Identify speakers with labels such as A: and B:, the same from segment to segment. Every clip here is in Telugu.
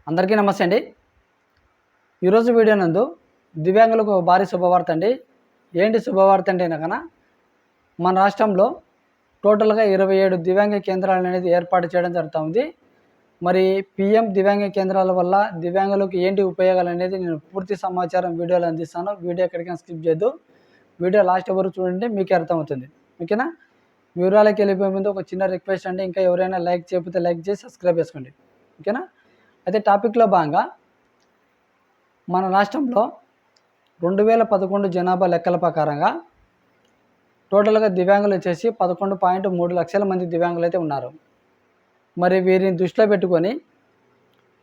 A: అందరికీ నమస్తే అండి. ఈరోజు వీడియో నందు దివ్యాంగులకు భారీ శుభవార్త అండి. ఏంటి శుభవార్త అంటే కనుక మన రాష్ట్రంలో టోటల్గా 27 దివ్యాంగ కేంద్రాలు అనేది ఏర్పాటు చేయడం జరుగుతుంది. మరి పిఎం దివ్యాంగ కేంద్రాల వల్ల దివ్యాంగులకు ఏంటి ఉపయోగాలు అనేది నేను పూర్తి సమాచారం వీడియోలో అందిస్తాను. వీడియో ఎక్కడికైనా స్కిప్ చేయొద్దు. వీడియో లాస్ట్ వరకు చూడండి, మీకే అర్థమవుతుంది. ఓకేనా? వివరాలకు వెళ్ళిపోయే ముందు ఒక చిన్న రిక్వెస్ట్ అండి, ఇంకా ఎవరైనా లైక్ చేయకపోతే లైక్ చేసి సబ్స్క్రైబ్ చేసుకోండి. ఓకేనా? అయితే టాపిక్లో భాగంగా మన రాష్ట్రంలో 2011 జనాభా లెక్కల ప్రకారంగా టోటల్గా దివ్యాంగులు వచ్చేసి 11.3 లక్షల మంది దివ్యాంగులు అయితే ఉన్నారు. మరి వీరిని దృష్టిలో పెట్టుకొని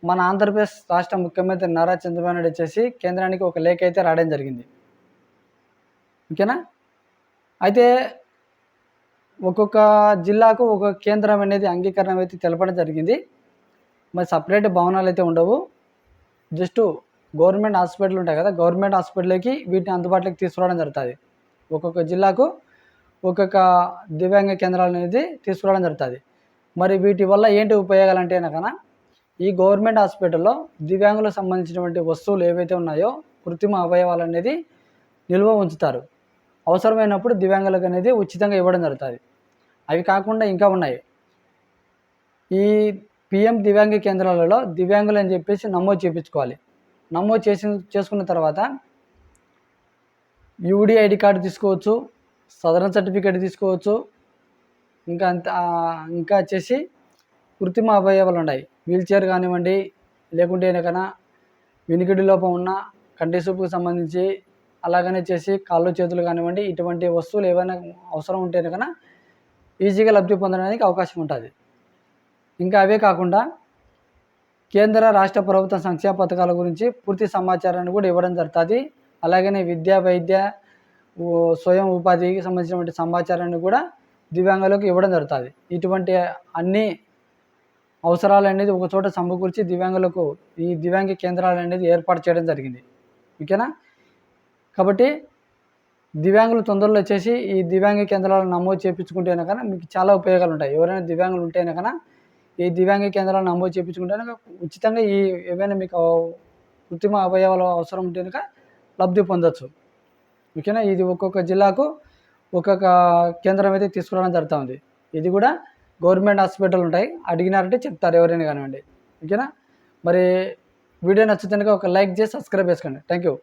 A: మన ఆంధ్రప్రదేశ్ రాష్ట్ర ముఖ్యమంత్రి నారా చంద్రబాబు నాయుడు వచ్చేసి కేంద్రానికి ఒక లేఖ అయితే రాయడం జరిగింది. ఓకేనా? అయితే ఒక్కొక్క జిల్లాకు ఒక కేంద్రం అనేది అంగీకరణ అయితే తెలపడం జరిగింది. మరి సపరేట్ భవనాలు అయితే ఉండవు, జస్ట్ గవర్నమెంట్ హాస్పిటల్ ఉంటాయి కదా, గవర్నమెంట్ హాస్పిటల్కి వీటిని అందుబాటులోకి తీసుకురావడం జరుగుతుంది. ఒక్కొక్క జిల్లాకు ఒక్కొక్క దివ్యాంగ కేంద్రాలు అనేది తీసుకురావడం జరుగుతుంది. మరి వీటి వల్ల ఏంటి ఉపయోగాలు అంటే కనుక ఈ గవర్నమెంట్ హాస్పిటల్లో దివ్యాంగులకు సంబంధించినటువంటి వస్తువులు ఏవైతే ఉన్నాయో కృత్రిమ అవయవాలు అనేది నిల్వ ఉంచుతారు. అవసరమైనప్పుడు దివ్యాంగులకు అనేది ఉచితంగా ఇవ్వడం జరుగుతుంది. అవి కాకుండా ఇంకా ఉన్నాయి. ఈ పిఎం దివ్యాంగ కేంద్రాలలో దివ్యాంగులు అని చెప్పేసి నమోదు చేయించుకోవాలి. నమోదు చేసుకున్న తర్వాత యూడి ఐడి కార్డు తీసుకోవచ్చు, సదరన్ సర్టిఫికేట్ తీసుకోవచ్చు. ఇంకా వచ్చేసి కృత్రిమ అవయవాలు ఉన్నాయి. వీల్చైర్ కానివ్వండి, లేకుంటే కన్నా వినికిడి లోపం ఉన్న కంటి చూపుకు సంబంధించి, అలాగనే చేసి కాళ్ళు చేతులు కానివ్వండి, ఇటువంటి వస్తువులు ఏవైనా అవసరం ఉంటే కన్నా ఈజీగా లబ్ధి పొందడానికి అవకాశం ఉంటుంది. ఇంకా అవే కాకుండా కేంద్ర రాష్ట్ర ప్రభుత్వ సంక్షేమ పథకాల గురించి పూర్తి సమాచారాన్ని కూడా ఇవ్వడం జరుగుతుంది. అలాగనే విద్యా, వైద్య, స్వయం ఉపాధికి సంబంధించినటువంటి సమాచారాన్ని కూడా దివ్యాంగులకు ఇవ్వడం జరుగుతుంది. ఇటువంటి అన్ని అవసరాలు అనేది ఒక చోట సమకూర్చి దివ్యాంగులకు ఈ దివ్యాంగ కేంద్రాలు అనేది ఏర్పాటు చేయడం జరిగింది. ఓకేనా? కాబట్టి దివ్యాంగులు తొందరలో వచ్చేసి ఈ దివ్యాంగ కేంద్రాలను నమోదు చేయించుకుంటే కనుక మీకు చాలా ఉపయోగాలు ఉంటాయి. ఎవరైనా దివ్యాంగులు ఉంటే కనుక ఈ దివ్యాంగ కేంద్రాలను నమోదు చేయించుకుంటే ఉచితంగా ఈ ఏవైనా మీకు కృత్రిమ అవయవాలు అవసరం ఉంటే కనుక లబ్ధి పొందవచ్చు. ఓకేనా? ఇది ఒక్కొక్క జిల్లాకు ఒక్కొక్క కేంద్రం అయితే తీసుకురావడం జరుగుతుంది. ఇది కూడా గవర్నమెంట్ హాస్పిటల్ ఉంటాయి, అడిగినారంటే చెప్తారు ఎవరైనా కానివ్వండి. ఓకేనా? మరి వీడియో నచ్చితే కనుక ఒక లైక్ చేసి సబ్స్క్రైబ్ చేసుకోండి. Thank you.